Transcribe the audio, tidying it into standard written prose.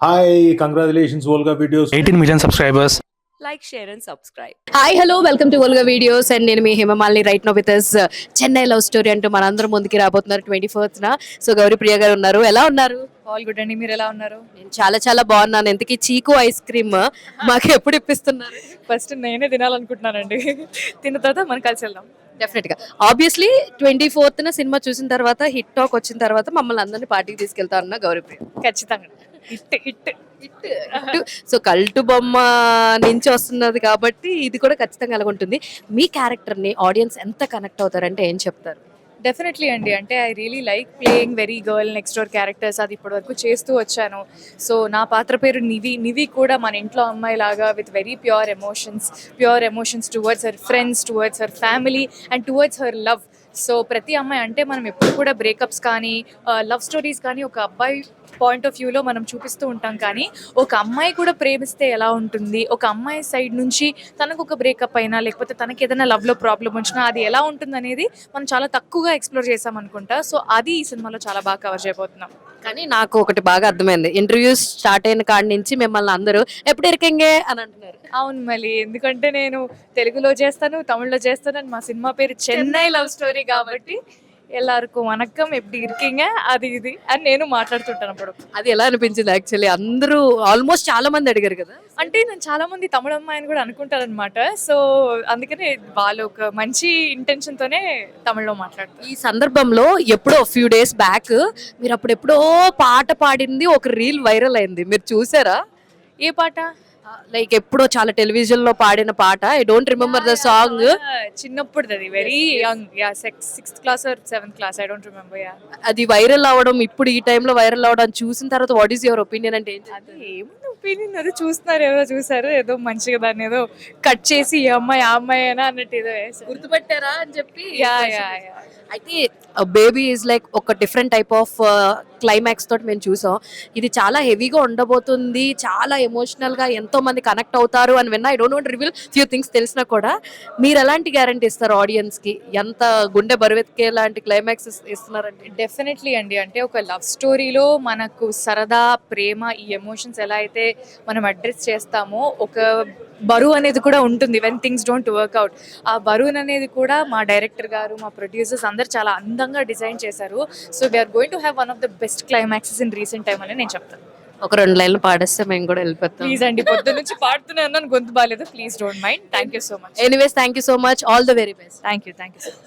Hi, congratulations, Volga Videos. 18 million subscribers. Like, share and subscribe. Hi hello welcome to Volga videos and నేను మీ Hemamalini right now with us Chennai love story అంటూ మనందరం ముందుకి రాబోతున్నారు 24th. So Gauri ప్రియ గారు ఉన్నారు. ఎలా ఉన్నారు? ఆల్ గుడ్ అండి, మీరు ఎలా ఉన్నారు? నేను చాలా చాలా బాగున్నాను. ఎందుకు చీకు ఐస్ క్రీమ్ మాకు ఎప్పుడు ఇప్పిస్తున్నారు? ఫస్ట్ నేనే తినాలనుకుంటున్నానండి. తిన్న తర్వాత మనం కలిసి వెళ్దాం. డెఫినెట్ గా ఆబ్వియస్లీ 24th సినిమా చూసిన తర్వాత హిట్ టాక్ వచ్చిన తర్వాత మమ్మల్ని అందరినీ పార్టీకి తీసుకెళ్తా అన్న గౌరీ ప్రియ. ఖచ్చితంగా హిట్ హిట్. సో కల్టు బొమ్మ నుంచి వస్తున్నది కాబట్టి ఇది కూడా ఖచ్చితంగా అలాగ ఉంటుంది. మీ క్యారెక్టర్ ని ఆడియన్స్ ఎంత కనెక్ట్ అవుతారంటే ఏం చెప్తారు? డెఫినెట్లీ అండి, అంటే I really like playing very girl next door characters. అది ఇప్పటి వరకు చేస్తూ వచ్చాను. సో నా పాత్ర పేరు నివి. నివి కూడా మన ఇంట్లో అమ్మాయి లాగా with very pure emotions towards her friends, towards her family and towards her love. So ప్రతి అమ్మాయి అంటే మనం ఎప్పుడు కూడా బ్రేకప్స్ కానీ లవ్ స్టోరీస్ కానీ ఒక అబ్బాయి పాయింట్ ఆఫ్ వ్యూలో మనం చూపిస్తూ ఉంటాం, కానీ ఒక అమ్మాయి కూడా ప్రేమిస్తే ఎలా ఉంటుంది, ఒక అమ్మాయి సైడ్ నుంచి తనకు ఒక బ్రేకప్ అయినా లేకపోతే తనకి ఏదైనా లవ్లో ప్రాబ్లం వచ్చినా అది ఎలా ఉంటుంది అనేది మనం చాలా తక్కువగా ఎక్స్ప్లోర్ చేసాం అనుకుంటా. సో అది ఈ సినిమాలో చాలా బాగా కవర్ చేయబోతున్నాం. కానీ నాకు ఒకటి బాగా అర్థమైంది, ఇంటర్వ్యూస్ స్టార్ట్ అయిన కాడి నుంచి మిమ్మల్ని అందరూ ఎప్పుడు ఇరికంగే అని అంటున్నారు. అవును, మళ్ళీ ఎందుకంటే నేను తెలుగులో చేస్తాను, తమిళ్లో చేస్తాను, అండ్ మా సినిమా పేరు చెన్నై లవ్ స్టోరీ కాబట్టి எல்லாருக்கும் வணக்கம், எப்படி இருக்கீங்க, అది ఇది అని నేను మాట్లాడుతుంటాను అప్పుడు. అది ఎలా అనిపించింది? యాక్చువల్లీ అందరూ ఆల్మోస్ట్ చాలా మంది అడిగారు కదా. అంటే నేను చాలా మంది తమిళ అమ్మాయిని కూడా అనుకుంటారనమాట. సో అందుకనే వాళ్ళు ఒక మంచి ఇంటెన్షన్ తోనే తమిళ్లో మాట్లాడతారు. ఈ సందర్భంలో ఎప్పుడో ఫ్యూ డేస్ బ్యాక్ మీరు అప్పుడెప్పుడో పాట పాడింది ఒక రీల్ వైరల్ అయింది, మీరు చూసారా? ఏ పాట? లైక్ ఎప్పుడో చాలా టెలివిజన్ లో పాడిన పాట. I don't remember the song. చిన్నప్పుడు అది very young, ya 6th class or 7th class, I don't remember. Ya అది వైరల్ అవ్వడం, ఇప్పుడు ఈ టైంలో వైరల్ అవ్వడం చూసిన తర్వాత వాట్ ఈస్ యువర్ ఒపీనియన్? అంటే అది ఏముంది ఒపీనియన్, అది చూస్తున్నారు, ఎవరో చూసారు, ఏదో మంచిగా దాన్ని ఏదో కట్ చేసి ఈ అమ్మాయి ఆ అమ్మాయి అయినా అన్నట్టు ఏదో గుర్తుపట్టారా అని చెప్పి. యా యా యా అయితే బేబీ ఈజ్ లైక్ ఒక డిఫరెంట్ టైప్ ఆఫ్ క్లైమాక్స్ తోటి మేము చూసాం. ఇది చాలా హెవీగా ఉండబోతుంది, చాలా ఎమోషనల్ గా ఎంతో మంది కనెక్ట్ అవుతారు అని విన్నా. I don't want reveal few things తెలిసినా కూడా మీరు ఎలాంటి గ్యారంటీ ఇస్తారు ఆడియన్స్ కి? ఎంత గుండె బరువెత్తికే లాంటి క్లైమాక్స్ ఇస్తున్నారంటే? డెఫినెట్లీ అండి, అంటే ఒక లవ్ స్టోరీలో మనకు సరదా, ప్రేమ, ఈ ఎమోషన్స్ ఎలా అయితే మనం అడ్రస్ చేస్తామో ఒక బరువు అనేది కూడా ఉంటుంది వెన్ థింగ్స్ డోంట్ వర్క్అవుట్. ఆ బరువు అనేది కూడా మా డైరెక్టర్ గారు, మా ప్రొడ్యూసర్స్ అందరు చాలా అందంగా డిజైన్ చేశారు. So we're going to have one of the best climaxes in recent time అని నేను చెప్తాను. ఒక 2 లైన్లు పాడేస్తే మేము కూడా వెళ్ళిపోతాం. ప్లీజ్ అండి, పొద్దు నుంచి పాడుతూనే ఉన్నాను, గొంతు బాగాలేదు, please don't mind. Thank you so much. Anyways thank you so much, all the very best. Thank you so much.